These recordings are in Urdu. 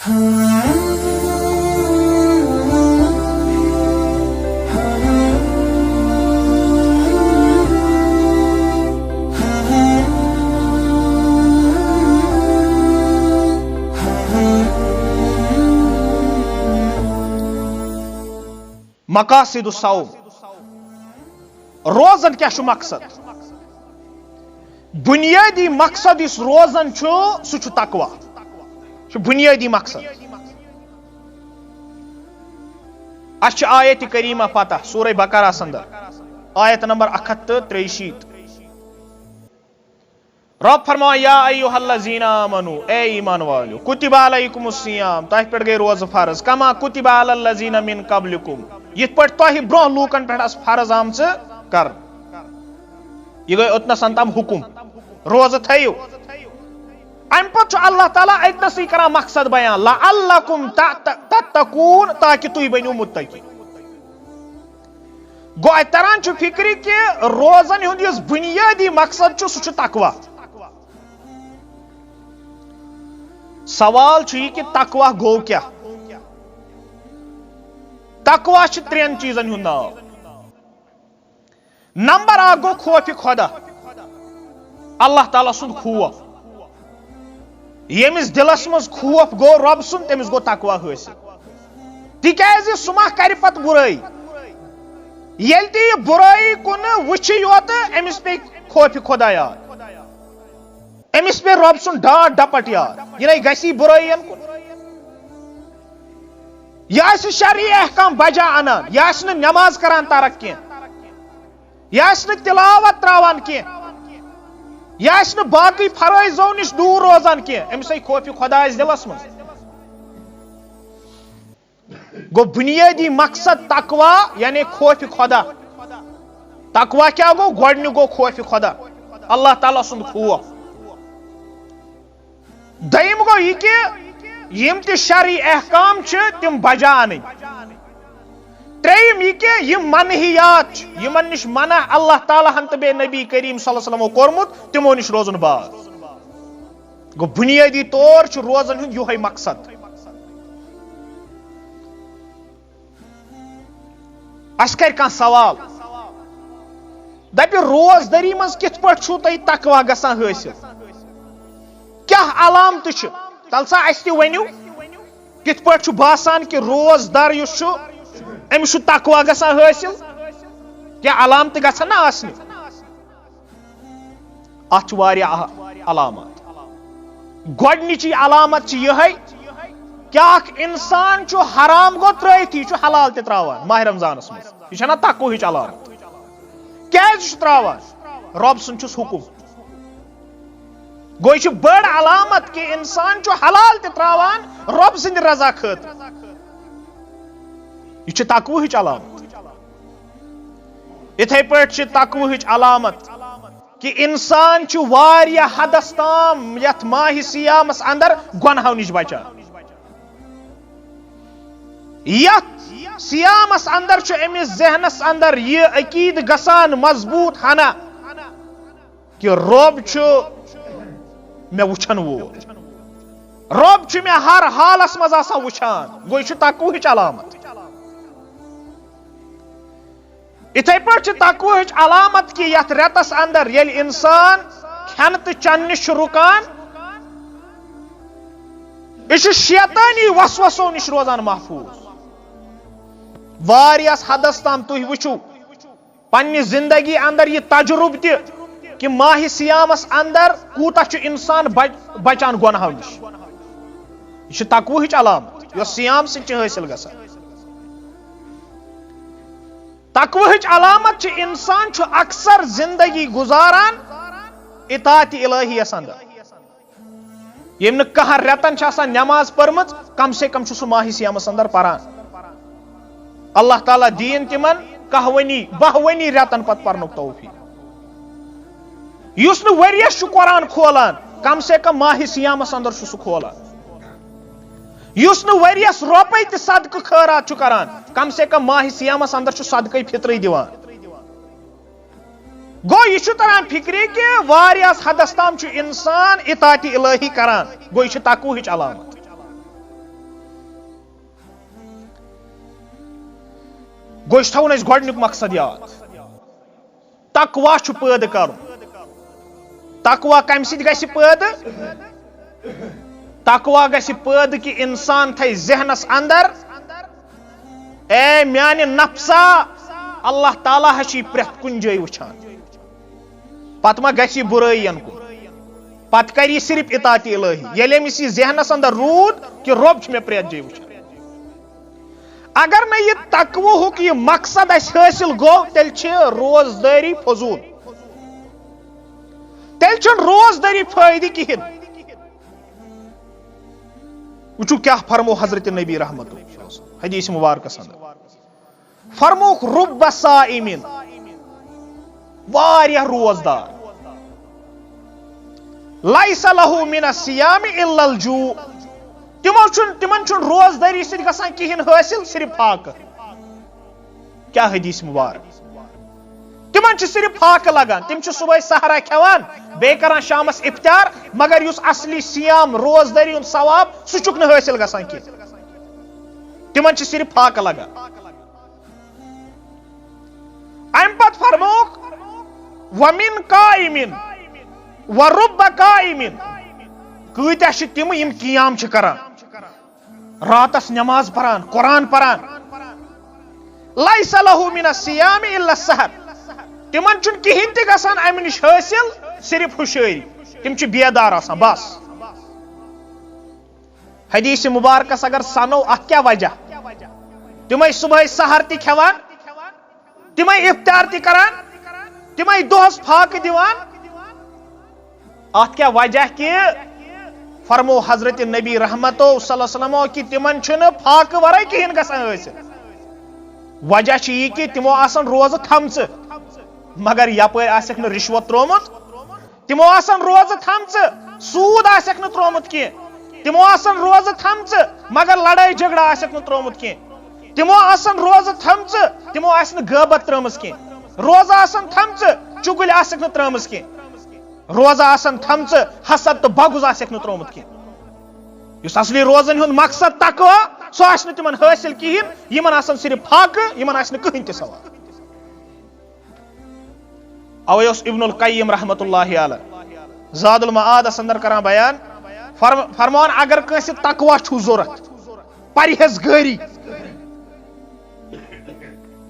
مقاصد الصوم روزن کیا مقصد بنیادی مقصد اس روزن سہ تقوی بنیادی مقصد اس آیت کریمہ پتہ سورہ بقرہ اندر آیت نمبر 163 رب فرمایا یا ایھا الذین آمنوا اے ایمان والو کتب علیکم الصیام تہ پہ گئی روز فرض کما کتب علی الذین من قبلکم یہ پہ تہ برہ لوکن پہ فرض آمچ کر یہ گئی اتنا سنتام حکم روز تھیو ام پتہ اللہ تعالیٰ اتنسی کران مقصد بیان لعلکم تتقون تاکہ تھی بنو متقی گو تران فکری کہ روزن ہند اس بنیادی مقصد سہ تقوی سوال یہ کہ تقوی گو کیا تقوی ترین چیزن ہند ناو نمبر اکھ گو خوف خدا اللہ تعالیٰ سند خوف یمس دلس مز خوف گو رب سند تمس گو تقوی حاصل تکیاز سہ ما کر پت برائی یل تہ یہ برائی کن وچھ یوت امس پہ خوف خدا یاد امس پہ رب سن ڈانٹ ڈپٹ یاد یہ گسی برائی کن یہ شرعی احکام بجا انان یہ نماز کران ترک کی یہ تلاوت تراوان کی یہ باقی فرائضو نش دور روزان کی امس خوف خدا دلس مز گو بنیادی مقصد تقوی یعنی خوف خدا تقوی کیا گو گوڑنی گو خوف خدا اللہ تعالیٰ سند خوف دیم گو یہ کہ یم تہ شرعی احکام تم بجا ان تریم یہ کہ یم منہیات یمن نش منع اللہ تعالیٰ ہن تو بے نبی کریم صلی اللہ علیہ وسلم کورمت تمو نش روزن باز گو بنیادی طور روزن ہند یہ مقصد اس کر کان سوال دپہ روز دری مز کت پہ تھی تقوی گسان حاصل کیا علامت تل سا اس تہ ونیو کت پہ باسان کہ روز در اس امس تقوی گسان حاصل کیا علامت گھن نا آسن ات علامات گۄڈنِچی علامت یہ کیا انسان حرام گو ترٲیتھی حلال تہ تراوان ماہ رمضانس مز یہ نا تقوی علامت کیازِ تراوان رب سن حکم گو یہ بڑ علامت کہ انسان حلال تہ تراوان رب سند رضا خاطر یہ تقوی علامت اتھے پٲٹھۍ تقوی علامت کہ انسان واریاہ حدس تام یتھ ماہ سیامس اندر گناہو نش بچان یتھ سیامس اندر امس ذہنس اندر یہ عقید گسان مضبوط ہنا کہ رب مے وچھن وول رب مے ہر حالس مز آسان وچھان گو یہ تقوی علامت اتھے پٲٹھۍ تقوی علامت کہ یتھ ریتس اندر یل انسان کھین تو چن نش رکان یہ شیطانی وسوسو نش روزان محفوظ واریاس حدس تام تھی وچھو پنہ زندگی اندر یہ تجربہ تہ کہ ماہ سیامس اندر کوتا انسان بچان گناہو نش یہ تقوی علامت یس سیام سی حاصل گژھان تقوی علامت انسان اکثر زندگی گزاران اطاعت الہیس اندر یم نہ ریتن آسان نماز پرمت کم سے کم سہ ماہ سیامس اندر پران اللہ تعالیٰ دین تمن 12 ریتن پت پرنک توفیق اس ورس قرآن کھولان کم سے کم ماہ سیامس اندر سہ کھولان اس ورس روپے تہ صدقہ خیرات کران کم سے کم ماہ سیامس اندر صدقہ فطری دیوان گو یہ تران فکری کہ واریاس حدس تام انسان اطاعت الہی کران گو یہ تقوی علامت گوش تھاون اس گۄڈنیُک مقصد یاد تقوا چھُ پٲدٕ کرُن تقوا کمہِ سۭتۍ گژھِ پٲدٕ تقوا گژھِ پٲدٕ کہِ انسان تھایہِ ذہنس اندر اے میانہِ نفسا اللہ تعالیٰ چھِ پرٛٮ۪تھ کُنہِ جایہِ وٕچھان پتہٕ ما گژھِ یہِ بُرٲیین کُن پتہٕ کرِ یہِ صرف اطاعتِ الہی ییٚلہِ أمِس یہِ ذہنس اندر روٗد کہِ رۄب چھُ مےٚ پرٛٮ۪تھ جایہِ وٕچھان اگر نہٕ یہِ تقوہُک یہِ مقصد اسہِ حٲصِل گوٚو تیٚلہِ چھِ روزدٲری فضوٗل تیٚلہِ چھُنہٕ روزدٲری فٲیدٕ کِہیٖنۍ وٕچھو کیٛاہ فرمو حضرت نبی رحمت حدیث مبارکس اندر فرموک رب صائمین واریاہ روزدار لیس لہ من الصیام الا الجوع تمن چھُنہٕ روزدٲری سۭتۍ گژھان کِہیٖنۍ حٲصِل صرف فاقہٕ کیٛاہ حدیث مبارک تمن چھُ صرف فاقہٕ لگان تِم چھِ صبحٲے سحرا کھٮ۪وان بیٚیہِ کران شامس افطار مگر یُس اصلی سیام روزدٲری ہُنٛد ثواب سُہ چھُکھ نہٕ حٲصِل گژھان کینٛہہ تمن چھِ صرف فاقہٕ لگان امہِ پتہٕ فرموکھ ومن قائمن ورب قائمن کۭتیاہ چھِ تِم یِم قیام چھِ کران راتس نماز پران قرآن پران لیس لہ من الصیام الا السحر تمن چھُنہٕ کِہیٖنۍ تہِ گژھان امہِ نِش حٲصِل صرف ہُشٲری تِم چھِ بیدار آسان بس حدیث مبارکس اگر سنو اتھ کیٛاہ وجہ تِمے صبحٲے سحر تہِ کھٮ۪وان تِمے افطار تہِ کران تِمے دۄہس فاقہٕ دِوان اتھ کیٛاہ وجہ کہِ فرمو حضرت نبی رحمتو صلی اللہ علیہ وسلمو کہ تمن چھُنہٕ فاقہٕ ورٲے کِہیٖنۍ گژھان حٲصِل وجہ چھُ یہِ کہِ تِمو آسان روزٕ تھمژٕ مگر یپٲرۍ آسٮ۪کھ نہٕ رِشوت ترومُت تِمو آسان روزٕ تھمژٕ سوٗد آسٮ۪کھ نہٕ ترومُت کینٛہہ تِمو آسان روزٕ تھمژٕ مگر لڑٲے جھگڑٕ آسٮ۪کھ نہٕ ترومُت کینٛہہ تِمو آسان روزٕ تھمژٕ تِمو آسہِ نہٕ غٲبت ترٲمٕژ کینٛہہ روزٕ آسان تھمژٕ چُگٕلۍ آسٮ۪کھ نہٕ ترٲمٕژ کینٛہہ روزٕ آسان تھمژٕ حسد تہٕ بغض آسٮ۪کھ نہٕ ترومُت کینٛہہ یُس اصلی روزن ہُنٛد مقصد تقوا سُہ آسہِ نہٕ تِمن حٲصِل کِہیٖنۍ یِمن آسان صرف فاقہٕ یِمن آسہِ نہٕ کٕہٕنۍ تہِ ثواب اوے اوس ابن القیم رحمت اللہ علیہ زاد المعادس اندر کران بیان فرمان اگر کٲنٛسہِ تقوا چھُ ضوٚرتھ پرہیزگٲری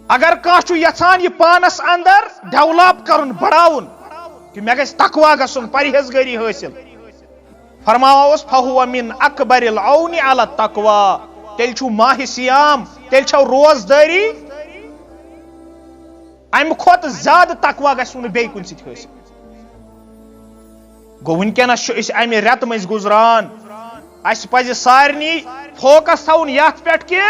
اگر کانٛہہ چھُ یژھان یہِ پانس اندر ڈیولپ کرُن بڑاوُن کہ مےٚ گژھِ تقوا گژھُن پرہیزگٲری حٲصِل فرماوس فہو من اکبر العون علی التقوا تیٚلہِ چھُ ماہِ سیام تیٚلہِ چھو روزدٲری امہِ کھۄتہٕ زیادٕ تقوا گژھِ نہٕ بیٚیہِ کُنہِ سۭتۍ حٲصِل گوٚو وٕنکیٚنس چھُ أسۍ امہِ رٮ۪تہٕ منٛزۍ گُزران اسہِ پزِ سارنٕے فوکس تھاوُن یتھ پٮ۪ٹھ کہِ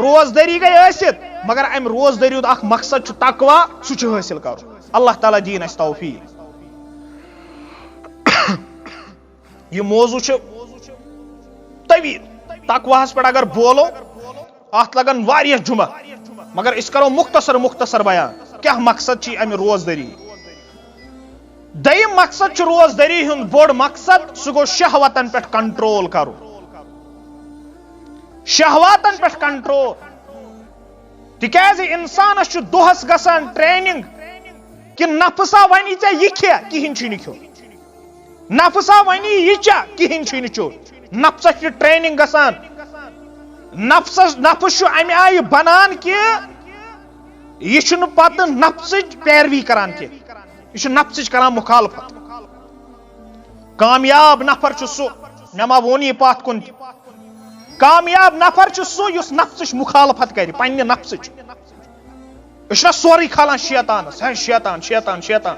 روزدٲری گٔے ٲسِتھ مگر امہِ روزدٲری ہُنٛد اکھ مقصد چھُ تقوا سُہ چھُ حٲصِل کرُن اللہ تعالیٰ دِیِن اسہِ توفیٖق یہ موضوع چھُ طویل تقواہس پٮ۪ٹھ اگر بولو اتھ لگن واریاہ جمعہ مگر أسۍ کرو مختصر بیان کیٛاہ مقصد چھِ امہِ روزدٲری دوٚیِم مقصد چھُ روزدٲری ہُنٛد بوٚڑ مقصد سُہ گوٚو شہوتن پٮ۪ٹھ کنٹرول کرُن شہواتن پٮ۪ٹھ کنٹرول تِکیازِ انسانس چھُ دۄہس گژھان ٹریننگ کہ نفسا ونی ژےٚ یہِ کھےٚ کِہیٖنۍ چھُے نہٕ کھیوٚن نفسا ونی یہِ چا کِہیٖنۍ چھُے نہٕ چیوٚن نفسس چھِ ٹریننگ گژھان نفس چھُ امہِ آیہِ بنان کہِ یہِ چھُنہٕ پتہٕ نفسٕچ پیروی کران کینٛہہ یہِ چھُ نفسٕچ کران مخالفت کامیاب نفر چھُ سُہ مےٚ ما ووٚن یہِ پتھ کُن تہِ کامیاب نفر چھُ سُہ یُس نفسٕچ مخالفت کرِ پننہِ نفسٕچ أسۍ چھِنہ سورُے کھالان شیطانس ہے شیطان شیطان شیطان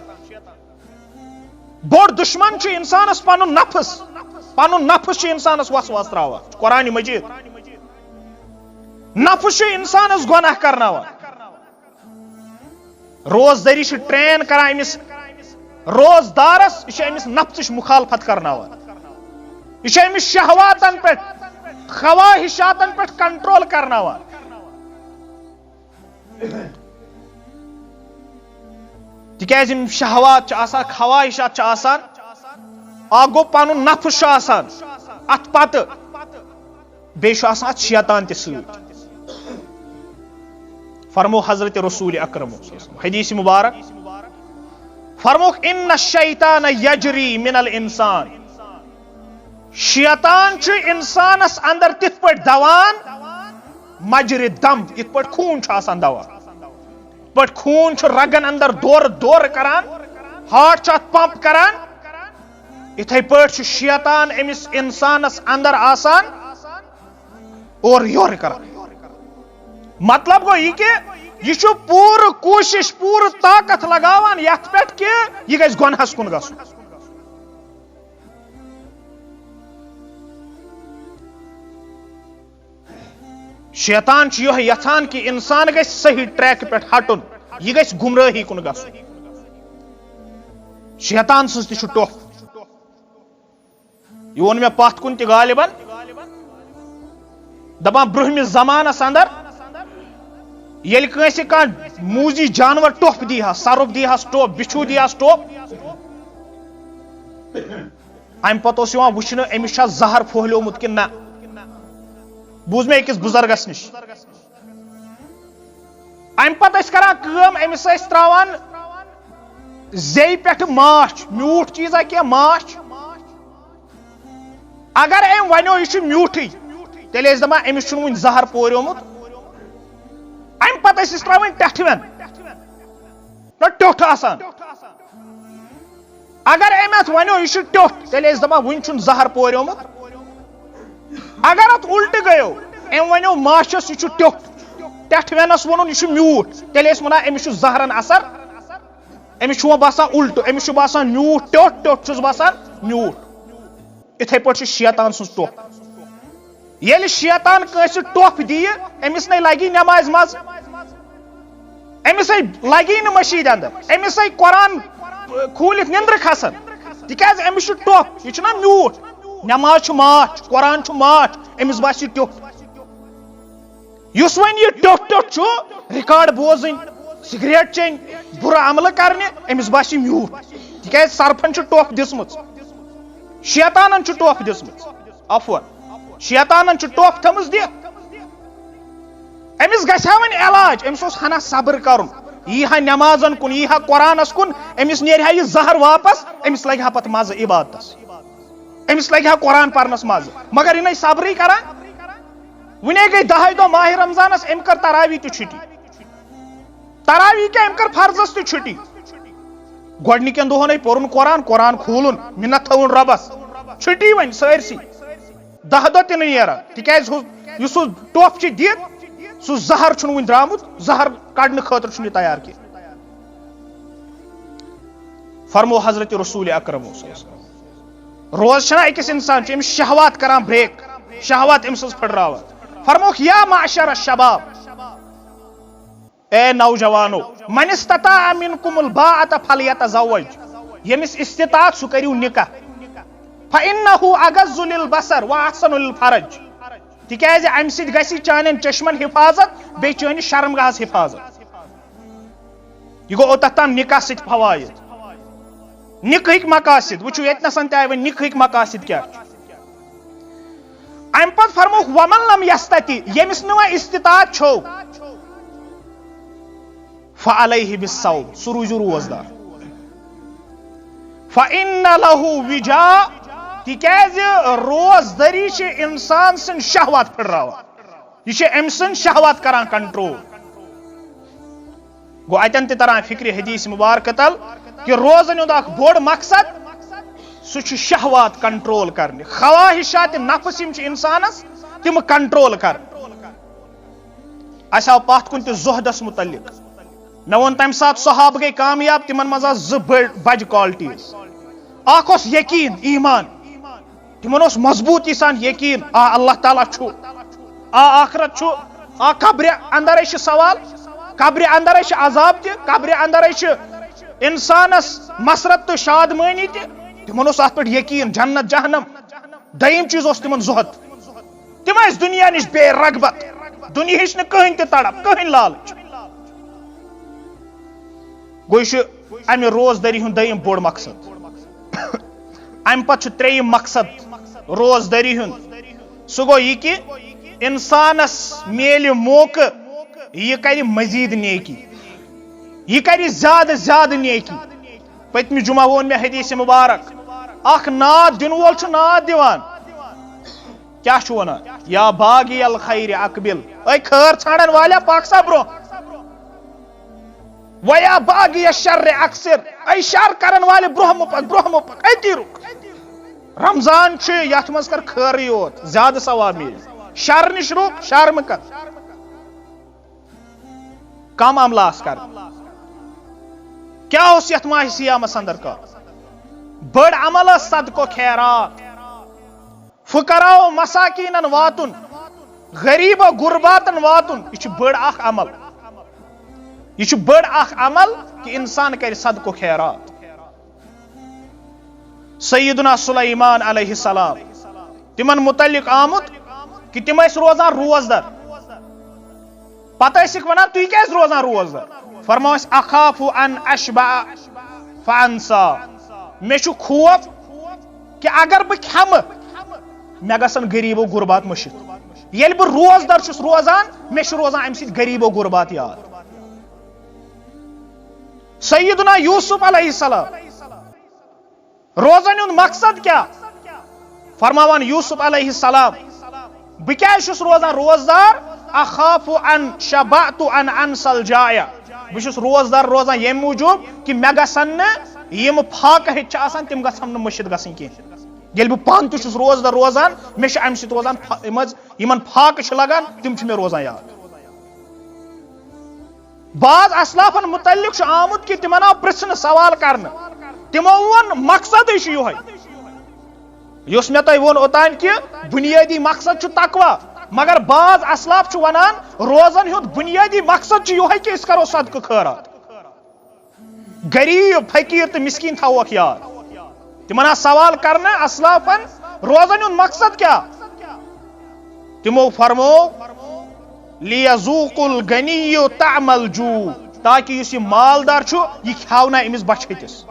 بوٚڑ دُشمن چھُ انسانس پنُن نفس چھُ انسانس وسواس تراوان قرآنِ مجیٖد نفس چھُ انسانس گۄناہ کرناوان روزدٲری چھِ ٹرین کران أمِس روزدارس یہِ چھِ أمِس نفسٕچ مخالفت کرناوان یہِ چھِ أمِس شہواتن پٮ۪ٹھ خواہشاتن پٮ۪ٹھ کنٹرول کرناوان تِکیازِ یِم شہوات چھِ آسان خواہشات چھِ آسان اکھ گوٚو پنُن نفس چھُ آسان اتھ پتہٕ بیٚیہِ چھُ آسان اتھ شیطان تہِ سۭتۍ فرمو حضرت رسول اکرم حدیث مبارک فرموک ان الشیطان یجری من الانسان شیطان چھ انسانس اندر تت پٹ دوان مجری دم ات پٹ خون چھ آسان دوان پٹ خون چھ رگن اندر دور دور کران ہارٹ چھ پمپ کران اتھے پٹ چھ شیطان امس انسانس اندر آسان اور یور کران مطلب گو یہ کہ یہ پور کوشش پور طاقت لگاوان یت پہ کہ یہ گژھِ گۄنہس کُن گژھُن شیطان چھ یہ یژھان کہ انسان گژھِ صحیح ٹریک پہ ہٹن یہ گژھِ گمراہی کُن گژھُن شیطان سٕنٛز تہِ چھُ ٹوپھ یہ ووٚن مےٚ پتھ کُن تہِ غالباً دپان برٛونٛہمِس زمانس اندر ییٚلہِ کٲنٛسہِ کانٛہہ موٗزی جانور ٹوپھ دی ہا سرُپھ دی ہس ٹوپھ بِچھوٗ دی ہس ٹوپھ امہِ پتہٕ اوس یِوان وٕچھنہٕ أمِس چھا زہر پھٔہلیومُت کِنہٕ نہ بوٗز مےٚ أکِس بُزرگس نِش امہِ پتہٕ ٲسۍ کران کٲم أمِس ٲسۍ تراوان زیٚیہِ پٮ۪ٹھٕ ماچھ میوٗٹھ چیٖزا کینٛہہ ماچھ اگر أمۍ ونیو یہِ چھُ میوٗٹھٕے تیٚلہِ ٲسۍ دپان أمِس چھُنہٕ وُنہِ زہر پوریومُت امہِ پتہٕ ٲسۍ تراوٕنۍ ٹٮ۪ٹھوٮ۪ن نہ ٹیوٚٹھ آسان اگر أمۍ اتھ ونیو یہِ چھُ ٹیوٚٹھ تیٚلہِ ٲسۍ دپان وُنہِ چھُنہٕ زہر پوریومُت اگر اتھ الٹہٕ گٔیو أمۍ ونیو ماچھس یہِ چھُ ٹیوٚٹھ ٹٮ۪ٹھوٮ۪نس ووٚنُن یہِ چھُ میوٗٹھ تیٚلہِ ٲسۍ ونان أمِس چھُ زہرن اثر أمِس چھُ وۄنۍ باسان الٹہٕ أمِس چھُ باسان میوٗٹھ ٹیوٚٹھ ٹیوٚٹھ چھُس باسان میوٗٹھ اِتھے پٲٹھۍ چھُ شیطان سٕنٛز ٹوپھ ییٚلہِ شیطان کٲنٛسہِ ٹوپھ دِیہِ أمِس نے لگی نٮ۪مازِ منٛز أمِس لگی نہٕ مٔشیٖد اندر أمِس قرآن کھوٗلِتھ نِندرٕ کھسان تِکیازِ أمِس چھُ ٹوپھ یہِ چھُنہ میوٗٹھ نٮ۪ماز چھُ ماچھ قرآن چھُ ماچھ أمِس باسہِ یہِ ٹیوٚٹھ یُس وۄنۍ یہِ ٹیوٚٹھ ٹیوٚٹھ چھُ رِکاڈ بوزٕنۍ سِگریٹ چیٚنۍ بُرٕ عملہٕ کرنہِ أمِس باسہِ یہِ میوٗٹھ تِکیازِ سرفن چھِ ٹوپھ دِژمٕژ شیطانن چھِ ٹوپھ دِژمٕژ عفوان شیطانن چھِ ٹوپھ تھٲمٕژ دِتھ أمِس گژھِ ہا وۄنۍ علاج أمِس اوس ہنا صبر کرُن یی ہا نٮ۪مازن کُن یی ہا قرآنس کُن أمِس نیرِ ہا یہِ زہر واپس أمِس لگہِ ہا پتہٕ مزٕ عبادتس أمِس لگہِ ہا قرآن پرنس مزٕ مگر یہِ نے صبرٕے کران وُنے گٔے 10 دۄہ ماہِ رمضانس أمۍ کٔر تراوی تہِ چھُٹی تراوی کیٛاہ أمۍ کٔر فرضس تہِ چھُٹی گۄڈنِکٮ۪ن دۄہن پوٚرُن قرآن قرآن کھوٗلُن مِنت تھٲوُن رۄبس چھُٹی وۄنۍ سٲرسٕے 10 دۄہ تہِ نہٕ نیران تِکیازِ یُس ہُہ ٹوپھ چھِ دِتھ سُہ زہر چھُنہٕ وُنہِ درٛامُت زہر کڑنہٕ خٲطرٕ چھُنہٕ یہِ تیار کینٛہہ فرمو حضرت رسول اکرم روز چھنا أکِس انسان چھُ أمِس شہوات کران بریک شہوات أمۍ سٕنٛز پھٕٹراوان فرموکھ یا معشر الشباب اے نوجوانو من استطاع منکم الباءۃ فلیتزوج ییٚمِس استطاعت سُہ کٔرِو نکاح فإنه اغض للبصر واحسن للفرج تِکیازِ امہِ سۭتۍ گژھِ چانٮ۪ن چشمن حفاظت بیٚیہِ چٲنِس شرمگاہس حفاظت یہِ گوٚو اوٚتتھ تام نکاح سۭتۍ فوٲیِد نکاحٕکۍ مقاصد وٕچھو ییٚتنسن تہِ آیہِ وۄنۍ نکاحٕکۍ مقاصد کیٛاہ چھُ امہِ پتہٕ فرموکھ ومن لم یستطع ییٚمِس نہٕ وۄنۍ استطاعت چھو فعلیہ بالصوم سُہ روٗزِو روزدار فإن له وجاء تِکیازِ روزدٔری چھِ انسان سٕنٛدۍ شہوات پھٕٹراوان یہِ چھِ أمۍ سٕنٛدۍ شہوات کران کنٹرول گوٚو اتٮ۪ن تہِ تران فکرِ حدیث مبارکہ تل کہ روزن ہُنٛد اکھ بوٚڑ مقصد سُہ چھُ شہوات کنٹرول کرنہِ خواہشات نفس یِم چھِ انسانس تِم کنٹرول کرٕنۍ اسہِ آو پتھ کُن تہِ زُہدس متعلق مےٚ ووٚن تمہِ ساتہٕ صحابہٕ گٔے کامیاب تِمن منٛز آسہٕ 2 بجہِ کالٹیٖز اکھ اوس یقیٖن ایمان تِمن اوس مضبوٗطی سان یقیٖن اللہ تعالیٰ چھُ آخرت چھُ قبرِ اندرے چھُ سوال قبرِ اندرے چھُ عذاب تہِ قبرِ اندرے چھُ انسانس مسرت تہٕ شادمٲنی تہِ تِمن اوس اتھ پٮ۪ٹھ یقیٖن جنت جہنم دوٚیِم چیٖز اوس تِمن زُہد تِم ٲسۍ دُنیا نِش بے رغبت دُنیہٕچ نہٕ کٕہٕنۍ تہِ تڑپ کٕہٕنۍ لالٕچ گوٚو یہِ چھُ امہِ روزدٔری ہُنٛد دوٚیِم بوٚڑ مقصد امہِ پتہٕ چھُ 3یِم مقصد روزدٔری ہُنٛد سُہ گوٚو یہِ کہِ انسانس میلہِ موقعہٕ یہ کر مزید نیکی، یہ کر زیادہ زیادہ نیکی. پتم جمعہ وون میں حدیث مبارک اخ ناد دن وول چھ ناد دیوان کیا چھ ونان یا باغی الخیر اقبل، اے خیر ژھانڈن والیا پاک سا برو، ویا باغی الشر اکثر، اے شر کرن والے برہم پک اتی رک. رمضان چھ یتھ مز کر خیر یوت زیادہ ثواب مل، شر نش رک، شر مہ کر، کم عملہ کر. کیا اس یتھ ماہ سیامس اندر کا بڑ عمل صدقہ خیرات، فقراء مساکینن واتن، غریب و غرباتن واتن. یہ بڑ اخ عمل، یہ بڑ اخ عمل کہ انسان کر صدقہ خیرات. سیدنا سلیمان علیہ السلام تمن متعلق آمت کہ تم روزان روزدر، پتہ ونان تھی کیاز روزان روزدر؟ فرماس اخاف ان اشبع فانسا، مے چھ خوف کہ اگر بہ کھم مے گژھن غریب و غربات مشت. یل بہ روزدر چھس روزان مے چھ روزان امہ سۭتۍ غریب و غربات یاد. سیدنا یوسف علیہ السلام روزن ہند مقصد کیا؟ فرماوان یوسف علیہ السلام بہ کیاز چھس روزان روزدار؟ اخاف ان شبعت ان انسى الجائع، بہ چھس روزدار روزان یم موجوب کہ مے گژھن نہ یم پھاکہ ہچ آسان تم گژھن نہ مشت گژھن کی. یل بہ پان تہ چھس روزدار روزان مے چھ امہ سۭتۍ روزان یمن پھاکہ چھ لگان تم چھ مے روزان یاد. بعض اسلافن متعلق چھ آمت کہ تمن آو پرژھنہ سوال کرنہ، تمو ون مقصد یہ یس مے تہ وون اوتان کہ بنیادی مقصد چھ تقوی، مگر بعض اسلاف چھ ونان روزن ہند بنیادی مقصد یہ کہ اس کرو صدقہ خیرات، غریب فقیر تو مسکین تھوک یاد. تمن سوال کرنا اسلافن روزن ہند مقصد کیا؟ تمو فرمو لیذوق الغنی طعم الجوع، تاکہ اس یہ مالدار چھ یہ کھاونا امس بچتس.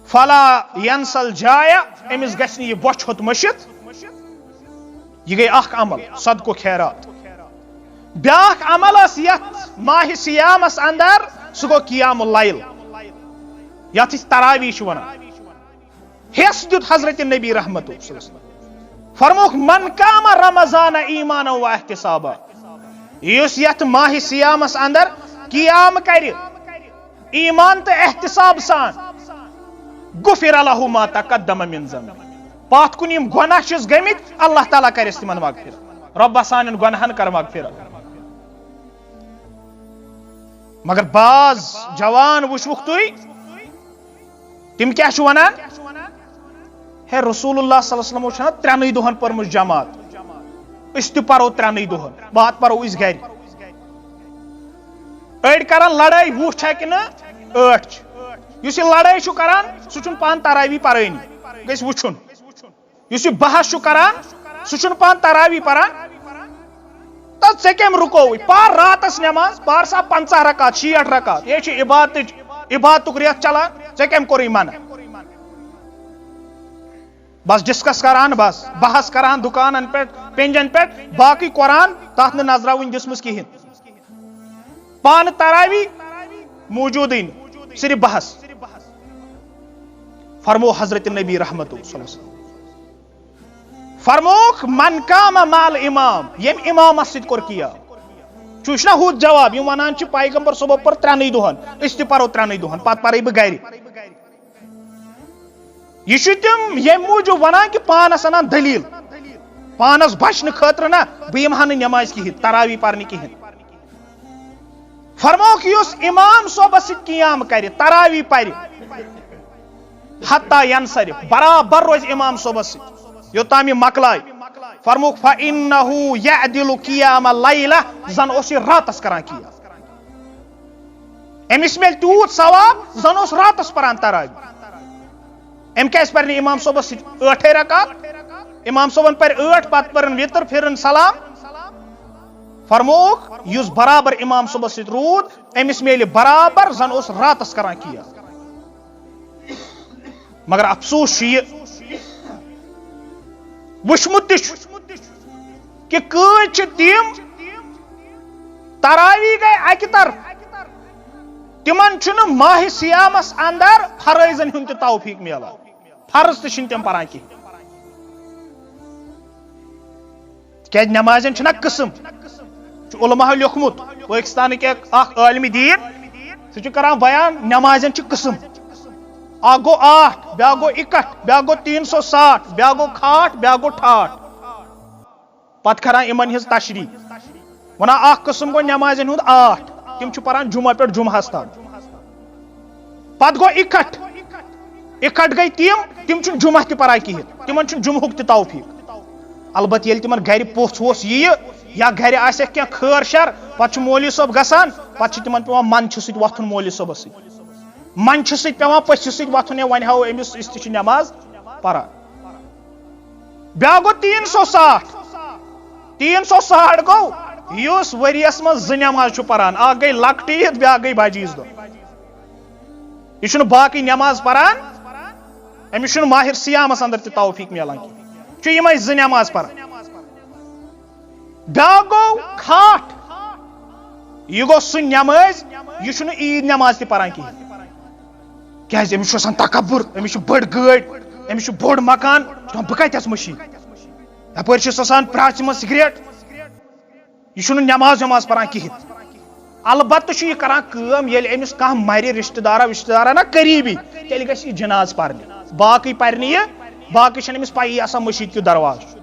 فلا ینسى الجائع، امس گژھِ یہ بوچھ ہوت مشت. یہ گئی اخ عمل صدقہ خیرات. بیاکھ عمل اس یت ماہ سیامس اندر سہ گو قیام اللیل، یت تراویح چھ ونان. حص دیت حضرت نبی رحمت صلی اللہ علیہ وسلم، فرموک من قام رمضان ایمانا و احتسابا، یس یت ماہ سیامس اندر قیام کر ایمان تو احتساب سان، غفر له ما تقدم من ذنب، پات کن یم گناہ چھس گمت اللہ تعالیٰ کرس تمن مغفرت، رب سان گناہن کر مغفرت. مگر بعض جوان وچھوک تھی تم کیا چھ ونان ہے رسول اللہ صلی اللہ علیہ وسلم چھنا ترٛنٕے دۄہن پٔرمٕژ جماعت، أسۍ تہِ پرو ترٛنٕے دۄہن، بات پرو أسۍ گرِ. أڑۍ کران لڑٲے وُہ چھا کِنہٕ ٲٹھ چھِ، یُس یہِ لڑٲے چھُ کران سُہ چھُنہٕ پانہٕ تراوی پرٲنی، گژھِ وُچھُن. یُس یہِ بحث چھُ کران سُہ چھُنہٕ پانہٕ تراوی پران. تہٕ ژےٚ کٔمۍ رُکووٕے؟ پار راتس نٮ۪ماز، پار سا 50 رکعت 60 رکعت، یے چھِ عبادتُک رٮ۪تھ چلان، ژےٚ کٔمۍ کوٚرُے منع؟ بس ڈسکس کران، بس بحث کران دکانن پہ پنجن پہ، باقی قرآن تات نہ نظرا ون دسمس کہین، پان تراوی موجود صرف بحث. فرمو حضرت نبی رحمت صلی اللہ علیہ وسلم فرموک من قام مال امام، یم امام ست کور کیا چوشنا ہو جواب یم ونان چھ پیغمبر صبح پر ترٛنٕے دۄہن، أسۍ تہِ پرو ترٛنٕے دۄہن، پتہٕ پرے بہٕ گرِ. یہ تم یم موجود ونان کہ پانس انان دلیل، پانس بچن خاطر نا بہ یمہا نہٕ نماز کہین، تراوی پرنہ کہین. فرموک یس امام صبح ست قیام کر، تراوی پر حتی ینصرف، برابر روز امام صبح ست یوتام یہ مکلائے. فرموک فإنه يعدل قیام اللیلہ، زن اس یہ راتس کران کیا، امس مل تیوت ثواب زن اس راتس پران تراوی. ام کیس پرنی امام صبح ست 8 رکعت، امام صبح پر 8 پت پرن وطر پھرن سلام. فرموک یس برابر امام صبح ست رود امس میل برابر زن اس راتس کران کیا. مگر افسوس یہ وچمت کہ کچھ تم تراوی گئی اکہ طرف تمن چھُنہٕ ماہ سیامس اندر فرائضن ہُنٛد تہِ توفیق ملان فرض تہِ چھِنہٕ تِم پران کینٛہہ کیٛازِ نمازن چھُنہ قسم علماء لیوکھمُت پٲکستانٕکۍ اکھ عالمِ دیٖن سُہ چھُ کران بیان نمازن چھِ قسم اکھ گوٚو 8 بیاکھ گوٚو 61 بیاکھ گوٚو 360 بیاکھ گوٚو 68 بیاکھ گوٚو 68 پتہٕ کران یِمن ہٕنٛز تشریح ونان اکھ قسم گوٚو نمازن ہُنٛد 8 تِم چھِ پران جمعہ پٮ۪ٹھ جمعہس تام پتہٕ گوٚو 61 گٔے تِم چھِنہٕ جمعہ تہِ پران کِہیٖنۍ تِمن چھُنہٕ جمعہُک تہِ توفیق البتہ ییٚلہِ تِمن گرِ پوٚژھ ووٚژھ یِیہِ یا گرِ آسٮ۪کھ کینٛہہ خٲر شر پتہٕ چھُ مولوی صٲب گژھان پتہٕ چھُ تِمن پیوان منچھِ سۭتۍ وۄتھُن مولوی صٲبس سۭتۍ منچھِ سۭتۍ پیوان پٔژھِس سۭتۍ وۄتھُن یا وۄنۍ ہاو أمِس أسۍ تہِ چھِ نماز پران بیاکھ گوٚو 360 گوٚو یُس ؤریس منٛز 2 نماز چھُ پران اکھ گٔے لۄکٹہِ عیٖد بیاکھ گٔے بجہِ عیٖذ دۄہ یہِ چھُنہٕ باقٕے نماز پران أمِس چھُنہٕ ماہر سیامس اندر تہِ توفیق ملان کینٛہہ چھُ یِمے 2 نماز پران بیاکھ گوٚو کھاٹھ یہِ گوٚو سُہ نماز یہِ چھُنہٕ عیٖد نماز تہِ پران کِہیٖنۍ کیٛازِ أمِس چھُ آسان تکبر أمِس چھُ بٔڑ گٲڑۍ أمِس چھُ بوٚڑ مکان بہٕ کتہِ اژٕ مٔشیٖد یپٲرۍ چھُس آسان پرٛاژِ منٛز سِگریٹ یہِ چھُنہٕ نماز پران کِہیٖنۍ البتہ چھُ یہِ کران کٲم ییٚلہِ أمِس کانٛہہ مرِ رشتہٕ دارا نہ قریٖبی تیٚلہِ گژھِ یہِ جناز پرنہِ باقٕے پرِ نہٕ یہِ باقٕے چھنہٕ أمِس پیی آسان مٔشیٖد کیُتھ دروازٕ چھُ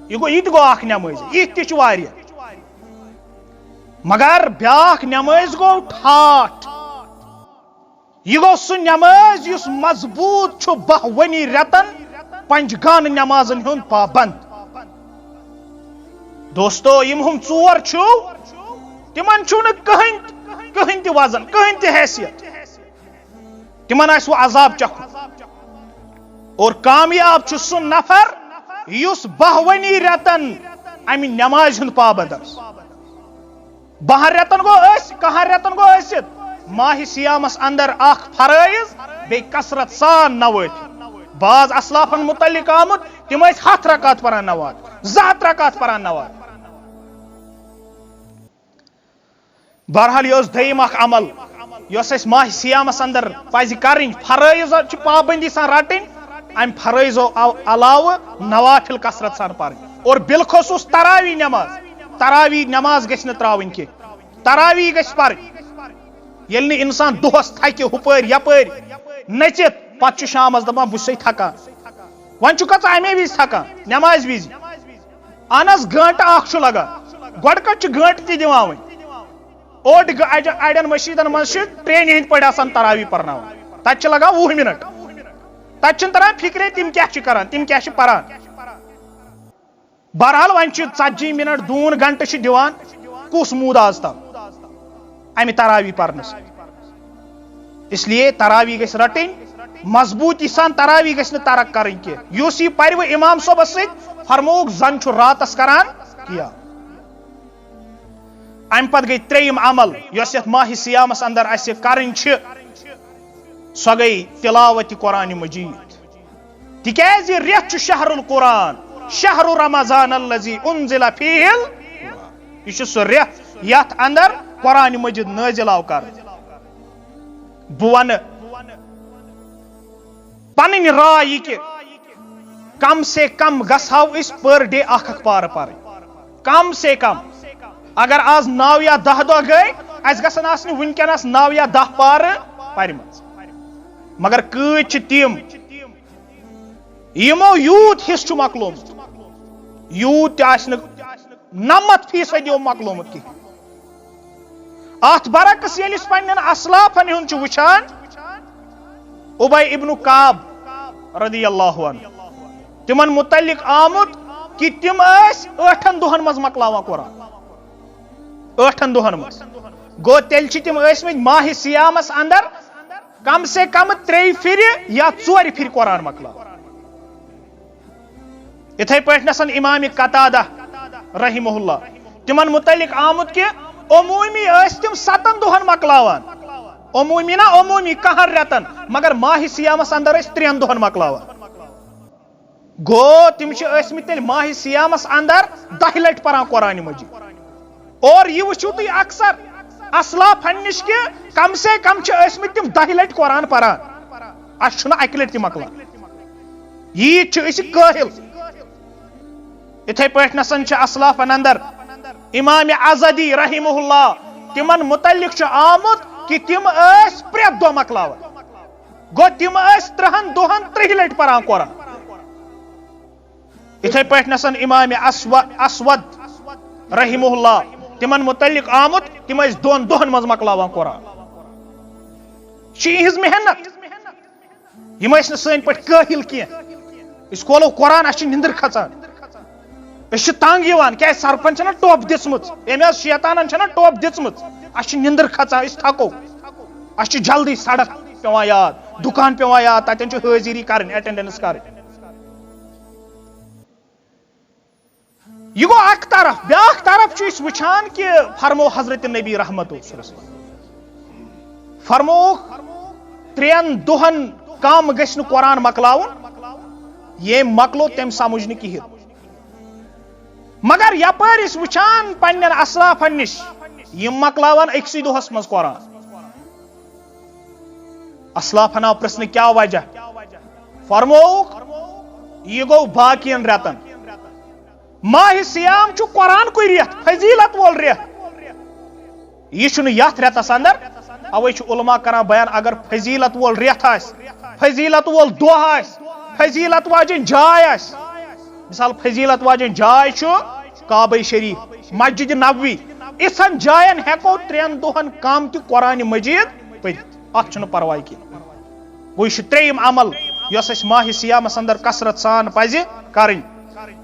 یہِ تہِ گوٚو اکھ نمٲز یِتھ تہِ چھُ واریاہ مگر بیاکھ نمٲز گوٚو ٹھاٹھ یہِ گوٚو سُہ نماز یُس مضبوٗط چھُ 12 ؤنی رٮ۪تن پنجگانہٕ نمازن ہُنٛد پابنٛد دوستو یِم ہُم 4 چھُو تِمن چھُنہٕ کٕہٕنۍ تہِ وزن کٕہٕنۍ تہِ حیثیت تِمن آسہِ وۄنۍ عذاب چکھُن اور کامیاب چھُ سُہ نفر یُس 12 ؤنی رٮ۪تن امہِ نمازِ ہُنٛد پابنٛد آسہِ 12 رٮ۪تن گوٚو أسۍ 11 رٮ۪تن گوٚو ٲسِتھ ماہ سیامس اندر اکھ فرٲیض بیٚیہِ کثرت سان نوٲفِل بعض اسلافن متعلق آمُت تِم ٲسۍ 100 رکات پران نواد 200 رکات پران نواد بہرحال یہِ ٲس دوٚیِم اکھ عمل یۄس اَسہِ ماہ سیامس اندر پزِ کرٕنۍ فرٲیض چھِ پابندی سان رٹٕنۍ امہِ فرٲیضو علاوٕ نوافل کثرت سان پرٕنۍ اور بالخصوٗص تراوی نماز گژھِ نہٕ تراوٕنۍ کینٛہہ تراوی گژھِ پرٕنۍ ییٚلہِ نہٕ انسان دۄہس تھکہِ ہُپٲرۍ یپٲرۍ نٔژِتھ پتہٕ چھُ شامس دپان بہٕ چھُسے تھکان وۄنۍ چھُ کھژان امے وِزِ تھکان نمازِ وِزِ اہن حظ گٲنٹہٕ اکھ چھُ لگان گۄڈٕ کتھ چھُ گٲنٹہٕ تہِ دِوان وۄنۍ اڑٮ۪ن مشیٖدن منٛز چھِ ٹرینہِ ہٕنٛدۍ پٲٹھۍ آسان تراوی پرناوان تتہِ چھِ لگان 20 منٹ تتہِ چھُنہٕ تران فکرے تِم کیاہ چھِ کران تِم کیاہ چھِ پران بہرحال وۄنۍ چھِ 40 منٹ 2 گنٹہٕ چھِ دِوان کُس موٗد آز تام امہِ تراوی پرنس اس لیے تراوی گژھِ رٹٕنۍ مضبوٗطی سان تراوی گژھِ نہٕ ترک کرٕنۍ کینٛہہ یُس یہِ پرِ وۄنۍ امام صٲبس سۭتۍ فرمووُکھ زن چھُ راتس کران کیٛاہ امہِ پتہٕ گٔے 3یِم عمل یۄس یتھ ماہ سیامس اندر اسہِ کرٕنۍ چھِ سۄ گٔے تلاوتِ قرآنِ مجیٖد تِکیٛازِ یہِ رٮ۪تھ چھُ شہر القرآن شہر رمضان الذی انزل فیہ یہِ چھُ سُہ رٮ۪تھ یتھ اندر قرآنِ مجیٖد نٲزِل آو کرنہٕ بہٕ ونہٕ پنٕنۍ راے یہِ کہِ کم سے کم گژھہو أسۍ پر ڈے اکھ پارٕ پرٕنۍ کم سے کم اگر آز 9 یا 10 دۄہ گٔے اسہِ گژھن آسنہِ وٕنکیٚنس 9 یا 10 پارٕ پرِمژ مگر کۭتۍ چھِ تِم یِمو یوٗت حصہٕ چھُ مۄکلومُت یوٗت تہِ آسہِ نہٕ 90% مۄکلومُت کِہیٖنۍ اتھ برعکس ییٚلہِ أسۍ پننٮ۪ن اسلافن ہُنٛد چھِ وٕچھان اُبے ابن کعب رضی اللہ عنہ تِمن متعلق آمُت کہ تِم ٲسۍ 8 دۄہن منٛز مۄکلاوان قرآن 8 دۄہن منٛز گوٚو تیٚلہِ چھِ تِم ٲسمٕتۍ ماہ سیامس اندر کم سے کم 3 پھرِ یا 4 پھرِ قرآن مۄکلاوان یِتھے پٲٹھۍ نسن امام قتادہ رحمہ اللہ تِمن متعلق آمُت کہ عموٗمی ٲسۍ تِم 7 دۄہن مۄکلاوان عموٗمی نہ عموٗمی 11 رٮ۪تن مگر ماہ سیامس اندر ٲسۍ 3 دۄہن مۄکلاوان گوٚو تِم چھِ ٲسمٕتۍ تیٚلہِ ماہ سیامس اندر 10 لٹہِ پران قرآنِ مجیٖد اور یہ وچھو تھی اکثر اسلاف نش کہ کم سے کم ٲسمٕتۍ تِم 10 لٹہِ قرآن پران اس چھُنہٕ اکہِ لٹہِ تہِ مۄکلان ییٖتۍ چھِ أسۍ کٲہِل اِتھے پٲٹھۍ نسن چھِ اسلافن اندر امام ازدی رحمہ اللہ تمن متعلق چھُ آمُت کہ تم ٲسۍ پرٛٮ۪تھ دۄہ مۄکلاوان گوٚو تم ٲسۍ 3 دۄہن 30 لٹہِ پران قرآن اِتھے پٲٹھۍ نسن امام اسود رحمہ اللہ تمن متعلق آمُت تم ٲسۍ 2 دۄہن منٛز مۄکلاوان قرآن چھِ یِہنٛز محنت یِم ٲسۍ نہٕ سٲنۍ پٲٹھۍ کٲہِل کینٛہہ أسۍ کھولو قرآن اسہِ چھِ نِندٕر کھژان أسۍ چھِ تنگ یِوان کیازِ سرپن چھنہ ٹوپ دِژمٕژ أمۍ حظ شیطانن چھنہ ٹوپ دِژمٕژ اسہِ چھِ نِندٕر کھژان أسۍ تھکو اسہِ چھِ جلدی سڑک پیوان یاد دُکان پیوان یاد تتٮ۪ن چھِ حٲضری کرٕنۍ ایٹینڈنس کرٕنۍ یہ گو اکھ طرف بیاکھ طرف چھِ أسۍ وٕچھان کہ فرمو حضرت نبی رحمت فرموک 3 دۄہن کم گژھِ نہٕ قرآن مۄکلاوُن ییٚمۍ مۄکلو تٔمۍ سمجھ نہٕ کِہیٖنۍ مگر یپٲرۍ أسۍ وٕچھان پننٮ۪ن اسلافن نِش یِم مۄکلاوان أکسٕے دۄہس منٛز قرآن اسلافن آو پرژھنہٕ کیٛاہ وجہ فرمووُکھ یہِ گوٚو باقین رٮ۪تن ماہ سیام چھُ قرآن کُے رٮ۪تھ فضیلت وول رٮ۪تھ یہِ چھُنہٕ یتھ رٮ۪تس اندر اوے چھُ علما کران بیان اگر فضیلت وول رٮ۪تھ آسہِ فضیلت وول دۄہ آسہِ فضیلت واجٮ۪ن جاے آسہِ مثال فضیلت واجٮ۪ن جاے چھُ کعبہ شریف مسجد نبوی اِژھن جاین ہیٚکو 3 دۄہن کم تہِ قرآن مجید پٔرِتھ اتھ چھُنہٕ پرواے کینٛہہ گوٚو یہِ چھُ 3یِم عمل یۄس اسہِ ماہ سیامس اندر کثرت سان پزِ کرٕنۍ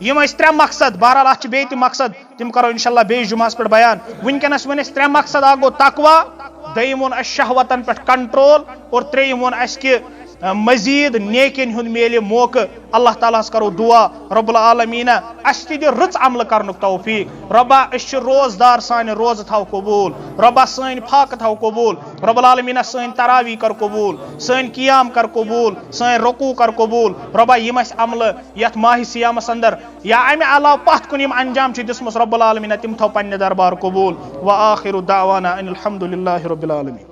یِم ٲسۍ 3 مقصد بہرحال اتھ چھِ بیٚیہِ تہِ مقصد تِم کرو انشاءاللہ بیٚیِس جمعہس پٮ۪ٹھ بیان وٕنکیٚنس وۄنۍ اسہِ 3 مقصد اکھ گوٚو تقوا دوٚیِم ووٚن اسہِ شہوتن پٮ۪ٹھ کنٹرول اور 3یِم ووٚن اسہِ کہ مزید نیکین ہُنٛد میلہِ موقعہٕ اللہ تعالیٰ ہس کرو دعا رب العالمیٖنہ اسہِ تہِ دِ رٕژ عملہٕ کرنُک توفیٖق رۄبا أسۍ چھِ روزدار سانہِ روزٕ تھاو قبوٗل رۄبا سٲنۍ فاقہٕ تھاو قبوٗل رب العالمیٖنہ سٲنۍ تراوی کر قبوٗل سٲنۍ قیام کر قبوٗل سٲنۍ رکوٗع کر قبوٗل رۄبا یِم اسہِ عملہٕ یتھ ماہ سیامس اندر یا امہِ علاوٕ پتھ کُن یِم انجام چھِ دِژمٕژ رب العالمیٖنہ تِم تھاو پننہِ دربار قبوٗل وآخر دعوانا ان الحمدُ للہ رب العالمیٖن